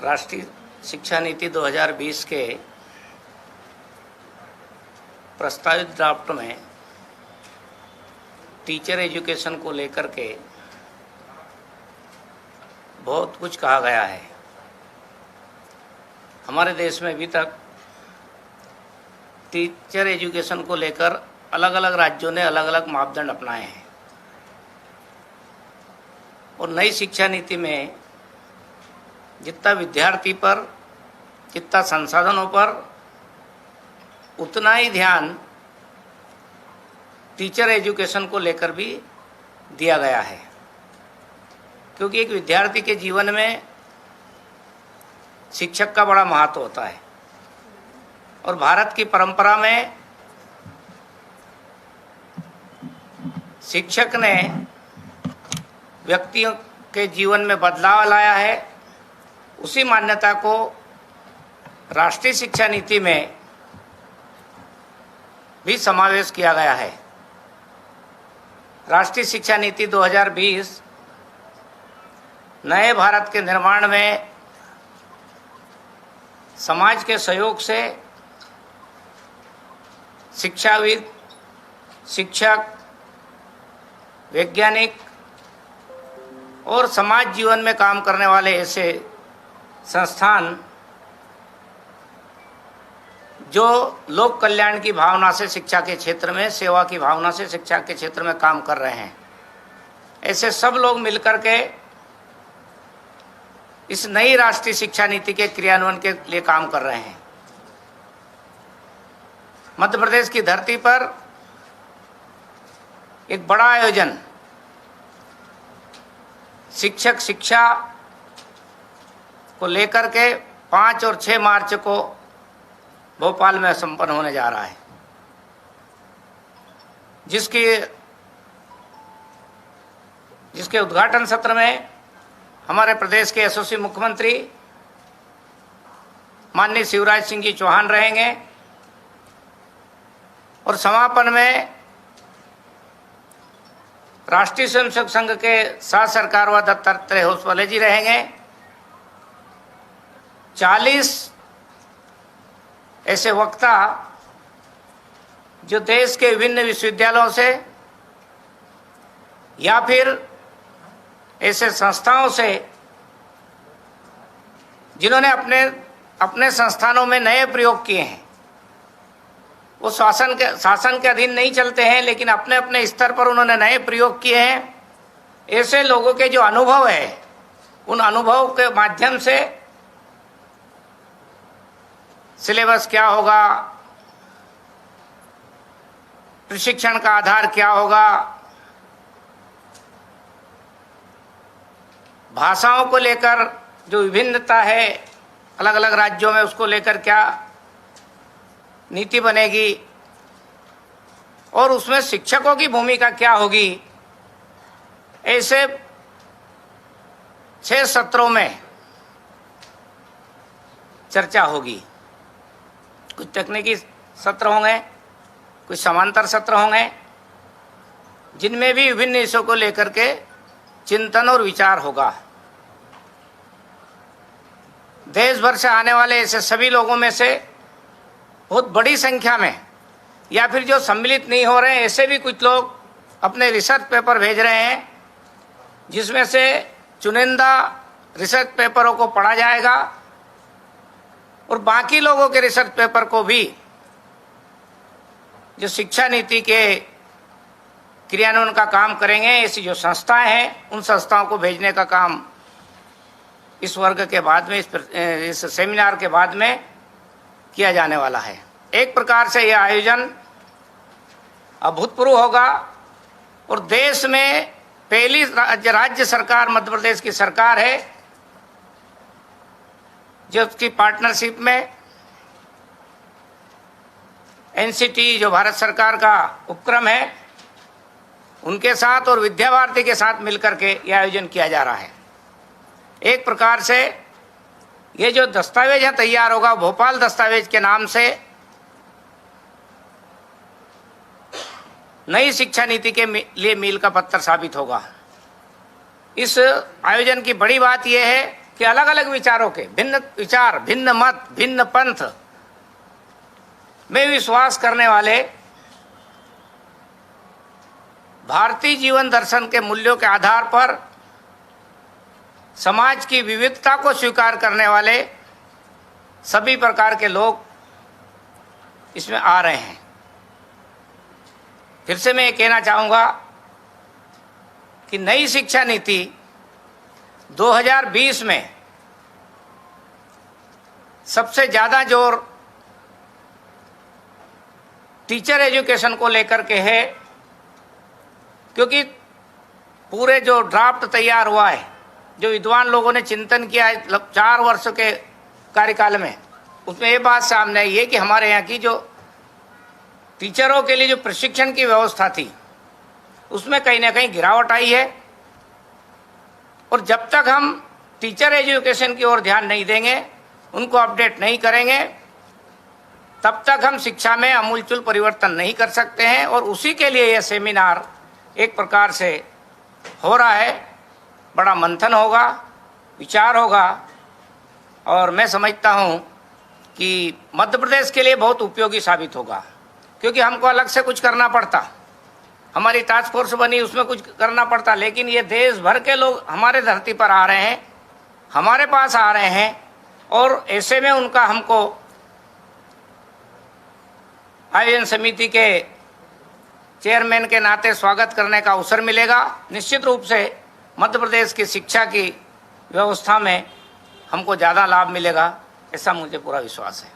राष्ट्रीय शिक्षा नीति 2020 के प्रस्तावित ड्राफ्ट में टीचर एजुकेशन को लेकर के बहुत कुछ कहा गया है। हमारे देश में अभी तक टीचर एजुकेशन को लेकर अलग अलग राज्यों ने अलग अलग मापदंड अपनाए हैं और नई शिक्षा नीति में जितना विद्यार्थी पर, जितना संसाधनों पर, उतना ही ध्यान टीचर एजुकेशन को लेकर भी दिया गया है, क्योंकि एक विद्यार्थी के जीवन में शिक्षक का बड़ा महत्व होता है और भारत की परंपरा में शिक्षक ने व्यक्तियों के जीवन में बदलाव लाया है। उसी मान्यता को राष्ट्रीय शिक्षा नीति में भी समावेश किया गया है। राष्ट्रीय शिक्षा नीति 2020 नए भारत के निर्माण में समाज के सहयोग से शिक्षाविद, शिक्षक, वैज्ञानिक और समाज जीवन में काम करने वाले ऐसे संस्थान जो लोक कल्याण की भावना से शिक्षा के क्षेत्र में, सेवा की भावना से शिक्षा के क्षेत्र में काम कर रहे हैं, ऐसे सब लोग मिलकर के इस नई राष्ट्रीय शिक्षा नीति के क्रियान्वयन के लिए काम कर रहे हैं। मध्य प्रदेश की धरती पर एक बड़ा आयोजन शिक्षक शिक्षा को लेकर के 5 और 6 मार्च को भोपाल में संपन्न होने जा रहा है, जिसके उद्घाटन सत्र में हमारे प्रदेश के यशस्वी मुख्यमंत्री माननीय शिवराज सिंह जी चौहान रहेंगे और समापन में राष्ट्रीय स्वयंसेवक संघ के सह सरकार व दत्तात्रेय होसबले जी रहेंगे। 40 ऐसे वक्ता जो देश के विभिन्न विश्वविद्यालयों से या फिर ऐसे संस्थाओं से जिन्होंने अपने संस्थानों में नए प्रयोग किए हैं, वो शासन के अधीन नहीं चलते हैं, लेकिन अपने अपने स्तर पर उन्होंने नए प्रयोग किए हैं। ऐसे लोगों के जो अनुभव है, उन अनुभव के माध्यम से सिलेबस क्या होगा, प्रशिक्षण का आधार क्या होगा, भाषाओं को लेकर जो विभिन्नता है अलग अलग राज्यों में, उसको लेकर क्या नीति बनेगी और उसमें शिक्षकों की भूमिका क्या होगी, ऐसे 6 सत्रों में चर्चा होगी। कुछ तकनीकी सत्र होंगे, कुछ समांतर सत्र होंगे, जिनमें भी विभिन्न विषयों को लेकर के चिंतन और विचार होगा। देश भर से आने वाले ऐसे सभी लोगों में से बहुत बड़ी संख्या में, या फिर जो सम्मिलित नहीं हो रहे हैं, ऐसे भी कुछ लोग अपने रिसर्च पेपर भेज रहे हैं, जिसमें से चुनिंदा रिसर्च पेपरों को पढ़ा जाएगा और बाकी लोगों के रिसर्च पेपर को भी जो शिक्षा नीति के क्रियान्वयन का काम करेंगे, ऐसी जो संस्थाएं हैं, उन संस्थाओं को भेजने का काम इस वर्ग के बाद में, इस सेमिनार के बाद में किया जाने वाला है। एक प्रकार से यह आयोजन अभूतपूर्व होगा और देश में पहली राज्य सरकार मध्य प्रदेश की सरकार है जो उसकी पार्टनरशिप में एनसीटी जो भारत सरकार का उपक्रम है, उनके साथ और विद्या भारती के साथ मिलकर के यह आयोजन किया जा रहा है। एक प्रकार से ये जो दस्तावेज है तैयार होगा, भोपाल दस्तावेज के नाम से नई शिक्षा नीति के लिए मील का पत्थर साबित होगा। इस आयोजन की बड़ी बात यह है कि अलग अलग विचारों के, भिन्न विचार, भिन्न मत, भिन्न पंथ में विश्वास करने वाले, भारतीय जीवन दर्शन के मूल्यों के आधार पर समाज की विविधता को स्वीकार करने वाले सभी प्रकार के लोग इसमें आ रहे हैं। फिर से मैं ये कहना चाहूँगा कि नई शिक्षा नीति 2020 में सबसे ज़्यादा जोर टीचर एजुकेशन को लेकर के है, क्योंकि पूरे जो ड्राफ्ट तैयार हुआ है, जो विद्वान लोगों ने चिंतन किया है 4 वर्ष के कार्यकाल में, उसमें ये बात सामने आई है कि हमारे यहाँ की जो टीचरों के लिए जो प्रशिक्षण की व्यवस्था थी उसमें कहीं ना कहीं गिरावट आई है। और जब तक हम टीचर एजुकेशन की ओर ध्यान नहीं देंगे, उनको अपडेट नहीं करेंगे, तब तक हम शिक्षा में आमूलचूल परिवर्तन नहीं कर सकते हैं। और उसी के लिए यह सेमिनार एक प्रकार से हो रहा है। बड़ा मंथन होगा, विचार होगा, और मैं समझता हूँ कि मध्य प्रदेश के लिए बहुत उपयोगी साबित होगा, क्योंकि हमको अलग से कुछ करना पड़ता, हमारी टास्क फोर्स बनी, उसमें कुछ करना पड़ता, लेकिन ये देश भर के लोग हमारे धरती पर आ रहे हैं, हमारे पास आ रहे हैं, और ऐसे में उनका हमको आयोजन समिति के चेयरमैन के नाते स्वागत करने का अवसर मिलेगा। निश्चित रूप से मध्य प्रदेश की शिक्षा की व्यवस्था में हमको ज़्यादा लाभ मिलेगा, ऐसा मुझे पूरा विश्वास है।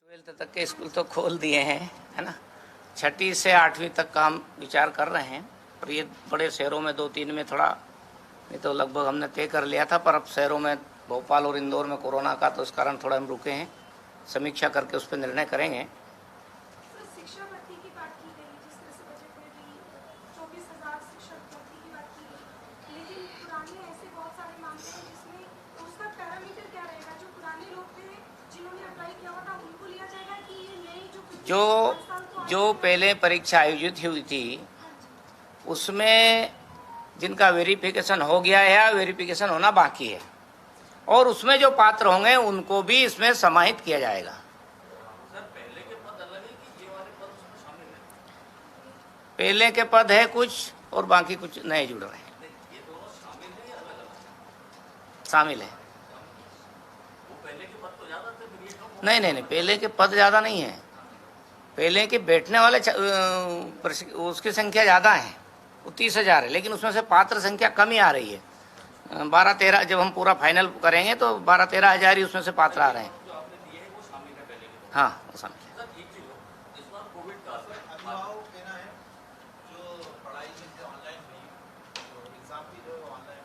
ट्वेल्थ तक के स्कूल तो खोल दिए हैं, है ना। 6ठी से 8वीं तक का हम विचार कर रहे हैं, और ये बड़े शहरों में 2-3 में थोड़ा, नहीं तो लगभग हमने तय कर लिया था, पर अब शहरों में भोपाल और इंदौर में कोरोना का, तो इस कारण थोड़ा हम रुके हैं। समीक्षा करके उस पर निर्णय करेंगे। शिक्षा भर्ती की बात की गई, जिस तरह से बजट में भी 24,000 शिक्षक भर्ती की बात की गई, लेकिन पुराने ऐसे बहुत सारे मामले हैं जिसमें उसका पैरामीटर क्या रहेगा? जो पुराने लोग थे जिन्होंने अप्लाई किया हुआ था उनको लिया जाएगा कि ये नए जो पहले परीक्षा आयोजित हुई थी उसमें जिनका वेरिफिकेशन हो गया है या वेरिफिकेशन होना बाकी है, और उसमें जो पात्र होंगे उनको भी इसमें समाहित किया जाएगा। पहले के पद अलग है कि ये वाले पद उसमें शामिल है? पहले के पद है कुछ और बाकी कुछ नए जुड़ रहे हैं। ये दोनों शामिल है या अलग अलग? शामिल है। वो पहले के पद तो ज्यादा थे, फिर ये कम? नहीं, पहले के पद ज़्यादा नहीं है। पहले के बैठने वाले उसकी संख्या ज़्यादा है, वो 30,000 है, लेकिन उसमें से पात्र संख्या कम ही आ रही है। 12-13, जब हम पूरा फाइनल करेंगे तो 12-13 हज़ार ही उसमें से पात्र आ रहे हैं। जो आपने दिए हैं वो शामिल है पहले के? हाँ, वो शामिल है। सर एक चीज हो, इस बार कोविड का अभिभावकों को कहना है जो पढ़ाई जैसे ऑनलाइन हुई, तो एग्जाम भी जो ऑनलाइन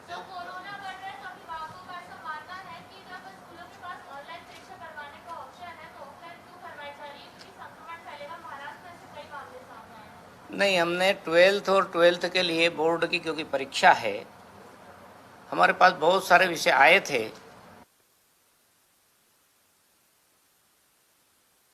तो कोरोना बढ़ रहा है, तो अभिभावकों का ऐसा मानना है कि जब स्कूलों के पास ऑनलाइन परीक्षा करवाने का ऑप्शन है तो ऑफलाइन क्यों करवाई जा रही है, क्योंकि संक्रमण फैलेगा। महाराष्ट्र में ऐसे कई मामले सामने आए हैं। नहीं, हमने 12th और 12th के लिए बोर्ड की क्योंकि परीक्षा है, हमारे पास बहुत सारे विषय आए थे,